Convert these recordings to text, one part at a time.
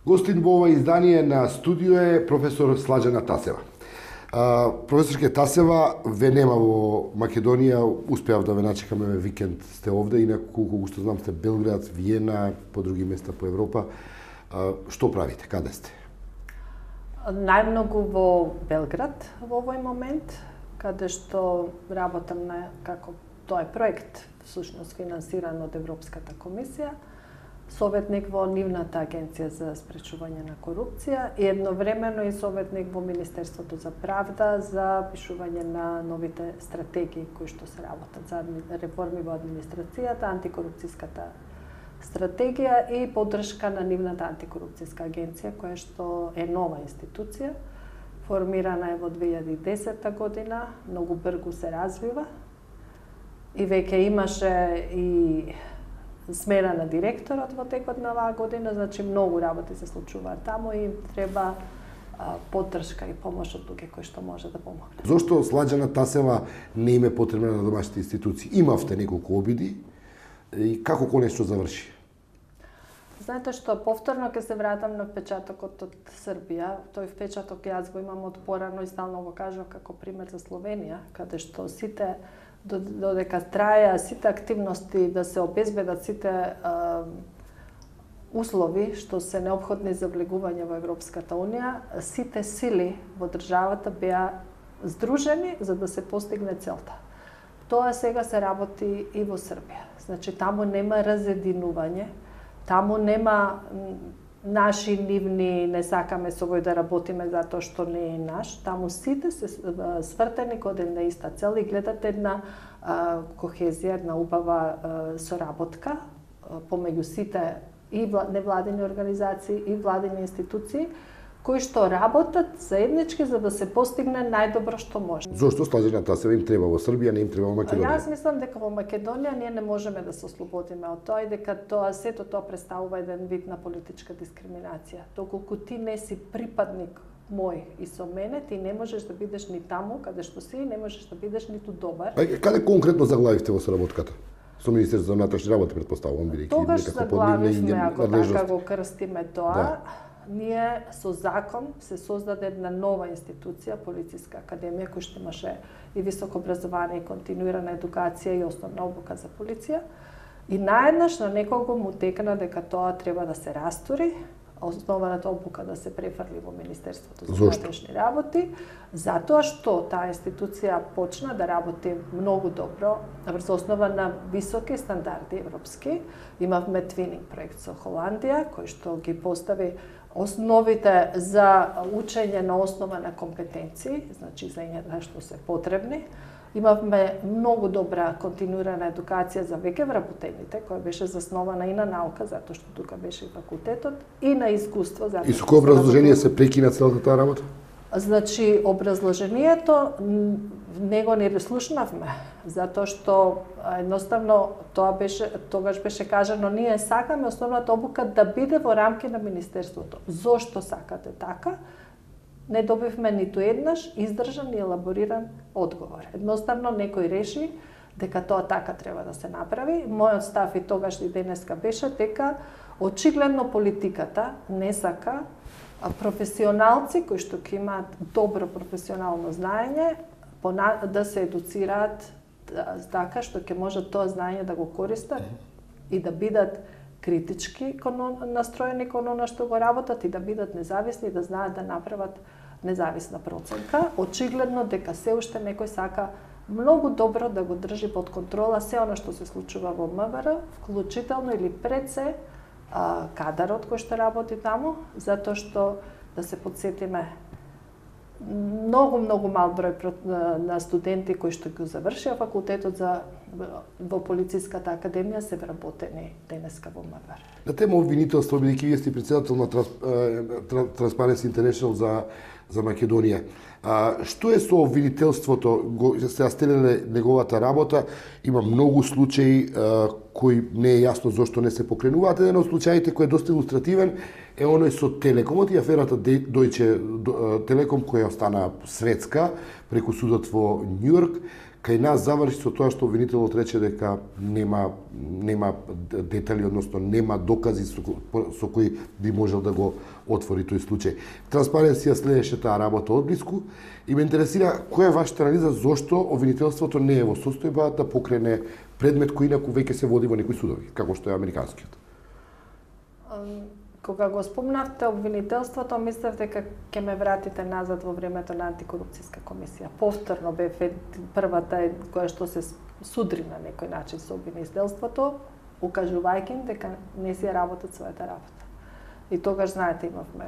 Гостин во ова издание на студио е професор Слаđana Тасева. Професорке Тасева, ве нема во Македонија, успеав да ве начекаме викенд сте овде, инаку колку што знам сте Белград, Виена, по други места по Европа. Што правите? Каде сте? Најмногу во Белград во овој момент, каде што работам на како тоа е проект, всушност финансиран од Европската комисија, советник во нивната агенција за спречување на корупција и едновремено и советник во Министерството за правда за пишување на новите стратегии кои што се работат за реформи во администрацијата, антикорупцијската стратегија и поддршка на нивната антикорупцијска агенција која што е нова институција, формирана е во 2010 година, многу брзо се развива и веќе имаше и смена на директорот во текот на оваа година, значи многу работи се случуваат таму и треба поддршка и помош од луѓе кои што може да помогне. Зошто Слаđana Тасева не им е потребна на домашните институции? Имавте неколку обиди и како конечно заврши? Знаете што, повторно ќе се вратам на впечатокот од Србија. Тој впечаток јас го имам од порано и стално го кажам како пример за Словенија, каде што сите додека траја сите активности да се обезбедат сите услови што се неопходни за влегување во Европската унија, сите сили во државата беа здружени за да се постигне целта. Тоа сега се работи и во Србија. Значи таму нема разединување, таму нема наши нивни, не сакаме со овој да работиме затоа што не е наш. Таму сите се свртени кон една иста цел и гледат една кохезија, една убава соработка помеѓу сите и невладини организации и владини институции кои што работат заеднички за да се постигне најдобро што може. Зошто Слаđana Тасева им треба во Србија, не им треба во Македонија? Јас мислам дека во Македонија ние не можеме да се ослободиме од тоа и дека тоа сето тоа представува еден вид на политичка дискриминација. Доколку ти не си припадник мој и со мене, ти не можеш да бидеш ни таму каде што си, не можеш да бидеш ниту добар. Каде конкретно заглавивте во соработката? Со Министерството за внатрешни работи претпоставувам бидејќи тогаш заглавивме, ако така го крстиме тоа, да. Ние со закон се создаде една нова институција, Полициска академија, која што имаше и високо образование, и континуирана едукација и основна обука за полиција. И наеднаш на некого му текна дека тоа треба да се растури, основаната обука да се префрли во Министерството за внатрешни работи, затоа што таа институција почна да работи многу добро врз основа на високи стандарди европски. Имавме твининг проект со Холандија, кој што ги постави основите за учење на основа на компетенции, значи знаења што се потребни. Имавме многу добра континуирана едукација за веќе вработените, која беше заснована и на наука, затоа што тука беше и факултетот, и на искуство. И со кој образложение се прекина целата таа работа? Значи, образложението него не слушнавме, затоа што едноставно тогаш беше кажано ние сакаме основната обука да биде во рамки на Министерството. Зошто сакате така? Не добивме ниту еднаш издржан и елабориран одговор. Едноставно некој реши дека тоа така треба да се направи. Мојот став и тогаш и денеска беше дека очигледно политиката не сака професионалци кои што ќе имаат добро професионално знаење да се едуцираат така што ќе можат тоа знаење да го користат и да бидат критички настроени кон она што го работат и да бидат независни и да знаат да направат независна проценка. Очигледно дека се уште некој сака многу добро да го држи под контрола се она што се случува во МВР, вклучително или пред се кадарот кој што работи таму, затоа што да се подсетиме многу мал број на студенти кои што го завршија факултетот во Полициската академија се вработени денеска во МВР. На тема обвинителство, бидејќи вие сте претседател на Transparency International за Македонија. Што е со обвинителството? Се стелеле неговата работа, има многу случаи кои не е јасно зошто не се покренуваат. Еден од случаите кој е доста илустративен е оној со Телекомот и аферата Deutsche Telekom која остана светска преку судот во Њујорк, кај нас заврши со тоа што обвинителот рече дека нема детали, односно нема докази со кои би можел да го отвори тој случај. Транспаренција следеше таа работа одблиску и ме интересира која е вашата анализа зошто обвинителството не е во состојба да покрене предмет кој инаку веќе се води во некои судови, како што е американскиот. Кога го спомнавте обвинителството, мислев дека ќе ме вратите назад во времето на антикорупцијска комисија. Повторно бе првата која што се судри на некој начин со обвинителството, укажувајќи им дека не си работат својата работа. И тогаш, знаете, имавме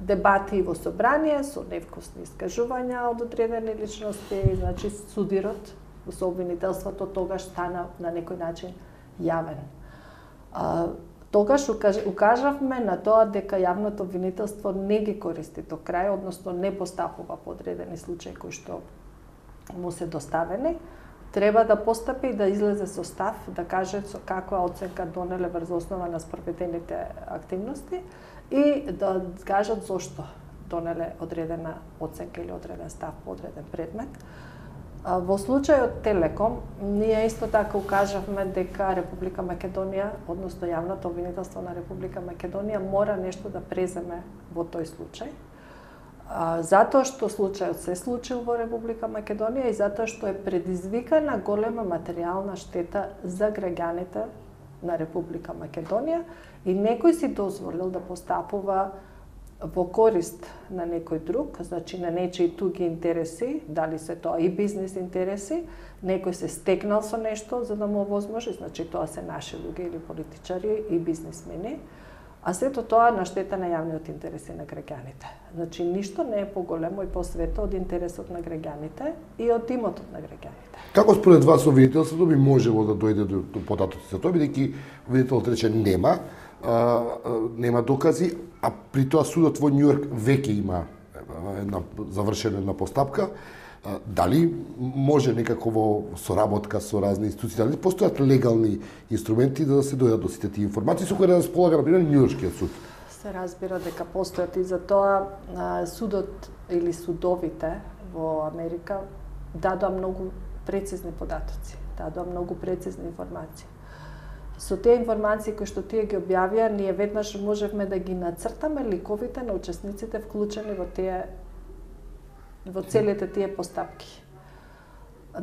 дебати во собрание со невкусни искажувања од одредени личности, значи судирот со обвинителството тогаш стана на некој начин јавен. Тогаш укажавме на тоа дека јавното обвинителство не ги користи до крај, односно не постапува по одредени случаи кои што му се доставени. Треба да постапи и да излезе со став, да каже со каква оценка донеле врз основа на спроведените активности и да кажат зошто донеле одредена оценка или одреден став по одреден предмет. Во случајот Телеком, ние исто така укажавме дека Република Македонија, односно јавното обвинителство на Република Македонија, мора нешто да преземе во тој случај. Затоа што случајот се случил во Република Македонија и затоа што е предизвикана голема материјална штета за граѓаните на Република Македонија и некој си дозволил да постапува во корист на некој друг, значи на нечии туги интереси, дали се тоа и бизнес интереси, некој се стекнал со нешто за да му овозможи, значи тоа се наши луѓе или политичари и бизнисмени, а сето тоа на штета на јавниот интереси на граѓаните. Значи ништо не е поголемо и посвето од интересот на граѓаните и од имотот на граѓаните. Како според вас обвинителството би можело да дојде до податоци за тоа, бидејќи обвинителот рече нема докази, а при тоа судот во Њујорк веќе има завршена една постапка. Дали може некако во соработка со разни институции, дали постојат легални инструменти да се дојдат до сите тие информации со кои да располага, например, Њујоршкиот суд? Се разбира дека постојат и за тоа судот или судовите во Америка дадоа многу прецизни податоци, дадоа многу прецизни информации. Со тие информации кои што тие ги објавија, ние веднаш можевме да ги нацртаме ликовите на учесниците вклучени во целите тие постапки.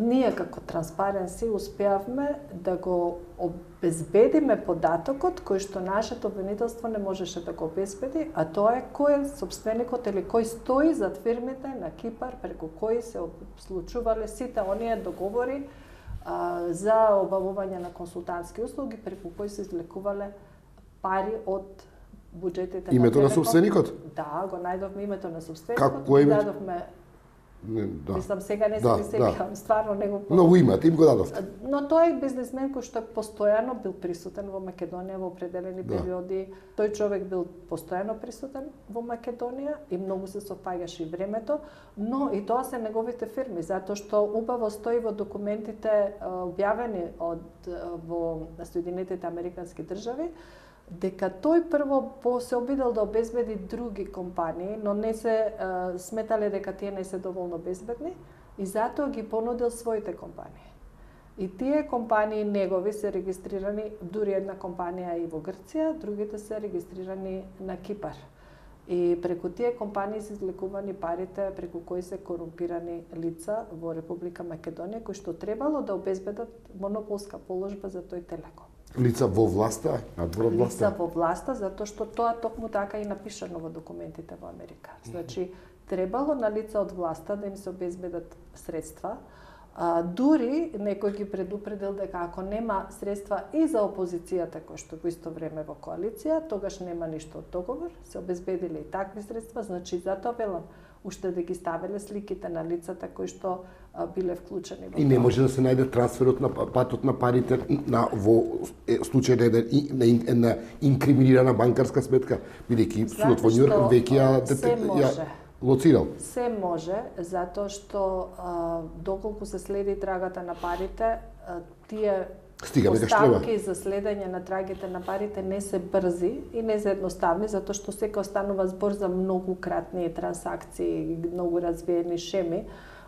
Ние како Транспаренси успеавме да го обезбедиме податокот кој што нашето обвинителство не можеше да го обезбеди, а тоа е кој е собственикот или кој стои зад фирмите на Кипар преку кои се случувале сите оние договори за обавување на консултантски услуги преку кои се извлекувале пари од буџетите на Името на собственикот? Да, го најдовме името на собственикот. Како име? Дадовме Да. Мислам, сега не се сеќавам, стварно не го помнам. Многу имате, им го дадовте. Но тој е бизнесмен кој што е постојано бил присутен во Македонија во определени периоди. Тој човек бил постојано присутен во Македонија и многу се совпаѓаше и времето, но и тоа се неговите фирми, затоа што убаво стои во документите објавени во Соединетите Американски држави, дека тој прво се обидел да обезбеди други компании, но не се сметале дека тие не се доволно безбедни и затоа ги понудил своите компании. И тие компании негови се регистрирани, дури една компанија и во Грција, другите се регистрирани на Кипар. И преку тие компании се извлекувани парите преку кои се корумпирани лица во Република Македонија, кои што требало да обезбедат монополска положба за тој Телеком. Лица во власта, надвор од власта? Лица во власта, затоа што тоа токму така и напишано во документите во Америка. Значи, требало на лица од власта да им се обезбедат средства, дури некој ги предупредил дека ако нема средства и за опозицијата кој што во исто време во коалиција, тогаш нема ништо од договор, се обезбедиле и такви средства, значи затоа велам, уште да ги ставеле сликите на лицата кои што биле вклучени во тоа. И не може да се најде трансферот на патот на парите во случај на една инкриминирана банкарска сметка, бидејќи судот во Њујорк веќе ја лоцирал. Се може, затоа што доколку се следи трагата на парите, тие постапки за следење на трагите на парите не се брзи и не се едноставни, затоа што сека останува збор за многу кратни трансакции, многу развиени шеми,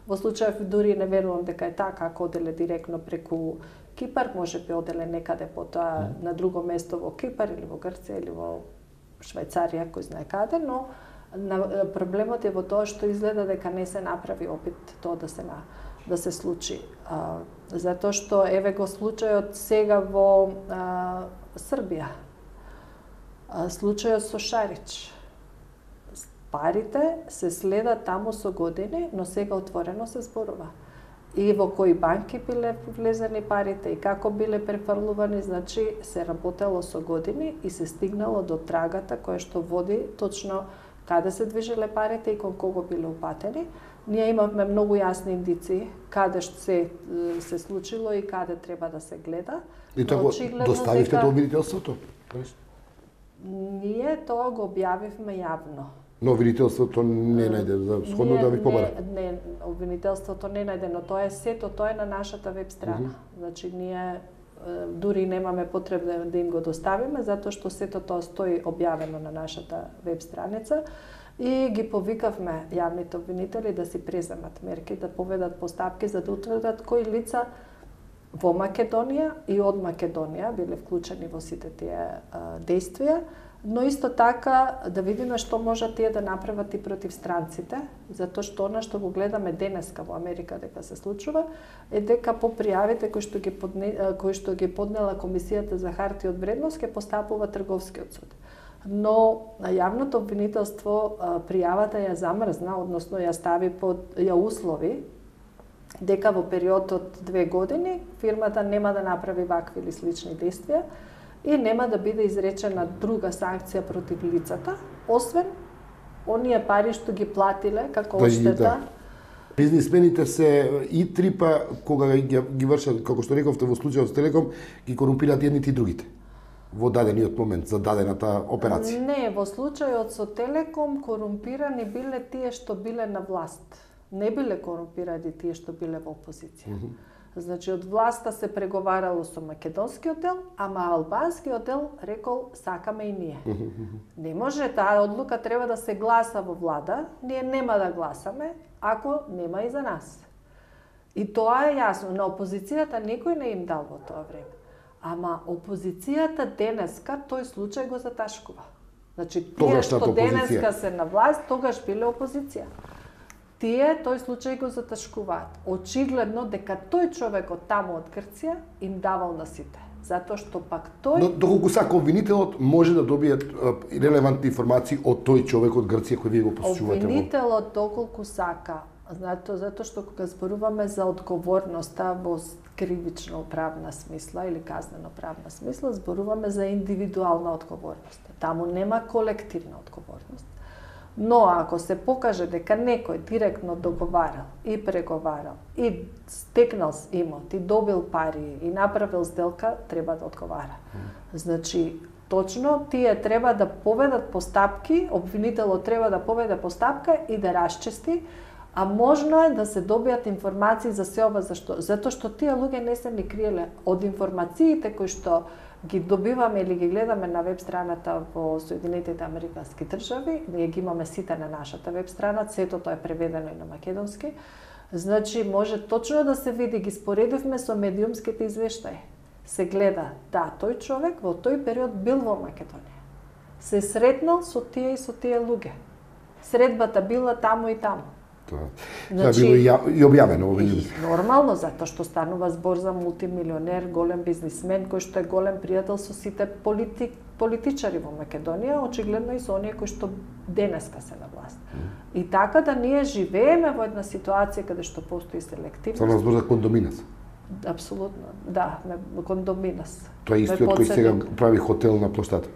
Во случајов дури не верувам дека е така, ако оделе директно преку Кипар, може би оделе некаде потоа на друго место во Кипар или во Грција или во Швајцарија, кој знае каде, но проблемот е во тоа што изгледа дека не се направи опит тоа да се случи. Затоа што еве го случајот сега во Србија. Случајот со Шарич. Парите се следат таму со години, но сега отворено се зборува. И во кои банки биле влезени парите и како биле префрлувани, значи се работело со години и се стигнало до трагата која што води точно каде се движеле парите и кон кого биле упатени. Ние имавме многу јасни индиции каде што се случило и каде треба да се гледа. И тоа го доставивте до обвинителството? Ние тоа го објавивме јавно. Но обвинителството не најде за сходно да ви помара? Не, обвинителството не најде, но тоа е сето, тоа е на нашата веб страна. Значи ние дури немаме потреба да им го доставиме, затоа што сето тоа стои објавено на нашата веб страница и ги повикавме јавните обвинители да си преземат мерки, да поведат постапки за да утврдат кои лица во Македонија и од Македонија биле вклучени во сите тие действија, но исто така да видиме што можат тие да направат и против странците, затоа што она што го гледаме денеска во Америка дека се случува е дека по пријавите кои што ги поднела Комисијата за хартии од вредност ќе постапува трговскиот суд. Но јавното обвинителство пријавата ја замрзна, односно ја стави ја услови дека во период од 2 години фирмата нема да направи вакви или слични действија и нема да биде изречена друга санкција против лицата, освен оние пари што ги платиле како одштета. Бизнисмените се и трипа кога ги вршат, како што рековте во случајот со Телеком, ги корумпираат едните и другите во дадениот момент за дадената операција. Не, во случајот со Телеком корумпирани биле тие што биле на власт. Не биле корумпирани тие што биле во опозиција. Значи, од власта се преговарало со македонскиот дел, ама албанскиот дел рекол сакаме и ние. Не може, таа одлука треба да се гласа во влада, ние нема да гласаме, ако нема и за нас. И тоа е јасно, на опозицијата никој не им дал во тоа време. Ама опозицијата денеска тој случај го заташкува. Значи, тие што денеска се на власт, тогаш биле опозиција. Тие тој случај го заташкуваат. Очигледно дека тој човек од таму од Грција им давал на сите. Затоа што пак тој... Но доколку сака обвинителот може да добие релевантни информации од тој човек од Грција кој вие го посочувате. Обвинителот доколку сака, затоа што кога зборуваме за одговорноста во кривично правна смисла или казнено правна смисла, зборуваме за индивидуална одговорност. Таму нема колективна одговорност. Но ако се покаже дека некој директно договарал и преговарал и стекнал имот и добил пари и направил сделка, треба да одговара. Значи, точно тие треба да поведат постапки, обвинителот треба да поведе постапка и да расчисти, а можно е да се добијат информации за се ова затоа што тие луѓе не се ни криеле од информациите кои што ги добиваме или ги гледаме на веб страната во Соединетите Американски држави, ние ги имаме сите на нашата веб страна, сето тоа е преведено и на македонски. Значи може точно да се види, ги споредивме со медиумските извештаи. Се гледа, да, тој човек во тој период бил во Македонија. Се сретнал со тие и со тие луѓе. Средбата била таму и таму. Тоа било и објавено во медиумите. Нормално, затоа што станува збор за мултимилионер, голем бизнисмен, кој што е голем пријател со сите политичари во Македонија, очигледно и со оние кои што денеска се на власт. И така да ние живееме во една ситуација каде што постои селективност. Само збор за кондоминас. Апсолутно, да, кондоминас. Тоа е истиот кој сега прави хотел на плоштата.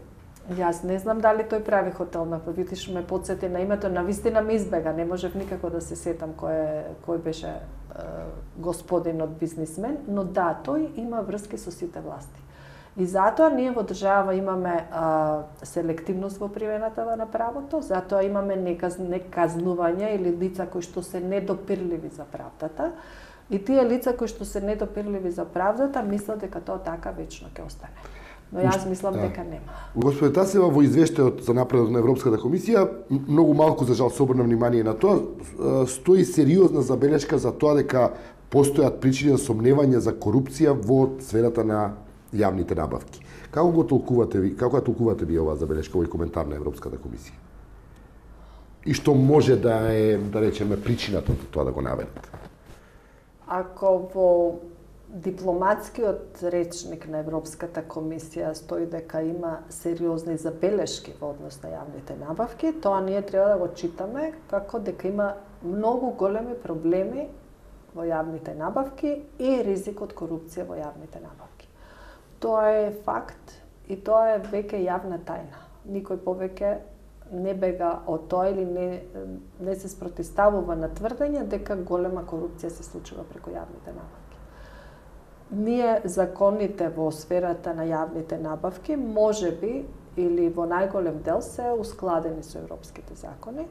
Јас не знам дали тој прави хотел на видиш ме потсети на името, на вистина ми избега, не можев никако да се сетам кој беше господинот бизнисмен, но да, тој има врски со сите власти. И затоа ние во држава имаме селективност во примената на правото, затоа имаме неказнување или лица кои што се недопирливи за правдата, и тие лица кои што се недопирливи за правдата мислат дека тоа така вечно ќе остане. Но јас мислам дека нема. Господе Тасева, во извештајот за напредок на Европската комисија, многу малку за жал се обрна внимание на тоа, стои сериозна забелешка за тоа дека постојат причини за сомневање за корупција во сферата на јавните набавки. Како го толкувате ви, како ја толкувате ви оваа забелешка, овој коментар на Европската комисија? И што може да е, да речеме, причината за тоа да го наведат? Ако во дипломатскиот речник на Европската комисија стои дека има сериозни забелешки во однос на јавните набавки, тоа ние треба да го читаме како дека има многу големи проблеми во јавните набавки и ризик од корупција во јавните набавки. Тоа е факт и тоа е веќе јавна тајна. Никој повеќе не бега од тоа или не се спротивставува на тврдење дека голема корупција се случува преку јавните набавки. Ние законите во сферата на јавните набавки можеби или во најголем дел се ускладени со европските закони,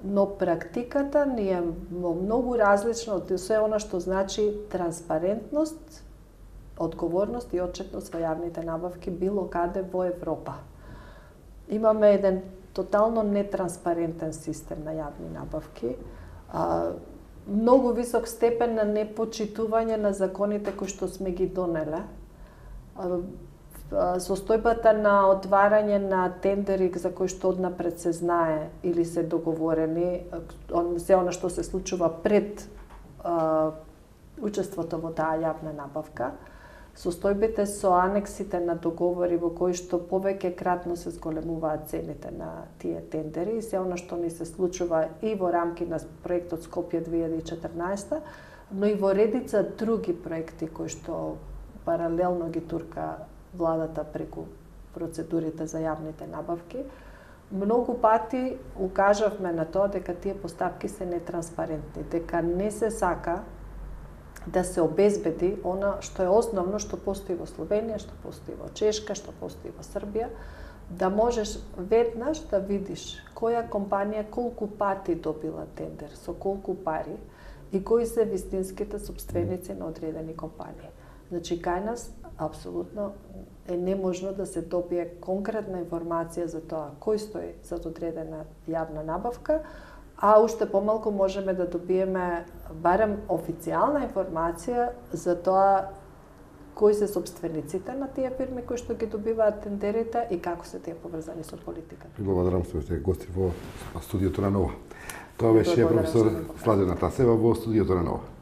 но практиката ни е многу различна од се она што значи транспарентност, одговорност и отчетност во јавните набавки било каде во Европа. Имаме еден тотално нетранспарентен систем на јавни набавки, многу висок степен на непочитување на законите кои што сме ги донеле. Состојбата на отварање на тендери за кои што однапред се знае или се договорени, се она што се случува пред учеството во таа јавна набавка, состојбите со анексите на договори во кои што повеќе кратно се зголемуваат цените на тие тендери и се она што ни се случува и во рамки на проектот Скопје 2014, но и во редица други проекти кои што паралелно ги турка владата преку процедурите за јавните набавки. Многу пати укажавме на тоа дека тие постапки се нетранспарентни, дека не се сака да се обезбеди она што е основно, што постои во Словенија, што постои во Чешка, што постои во Србија, да можеш веднаш да видиш која компанија колку пати добила тендер, со колку пари и кои се вистинските собственици на одредени компании. Значи, кај нас апсолутно е неможно да се добие конкретна информација за тоа кој стои за одредена јавна набавка, а уште помалку можеме да добиеме барем официјална информација за тоа кои се собствениците на тие фирми кои што ги добиваат тендерите и како се тие поврзани со политиката. Благодарам што сте гости во студиото на Нова. Тоа беше професор Сладена Тасева во студиото на Нова.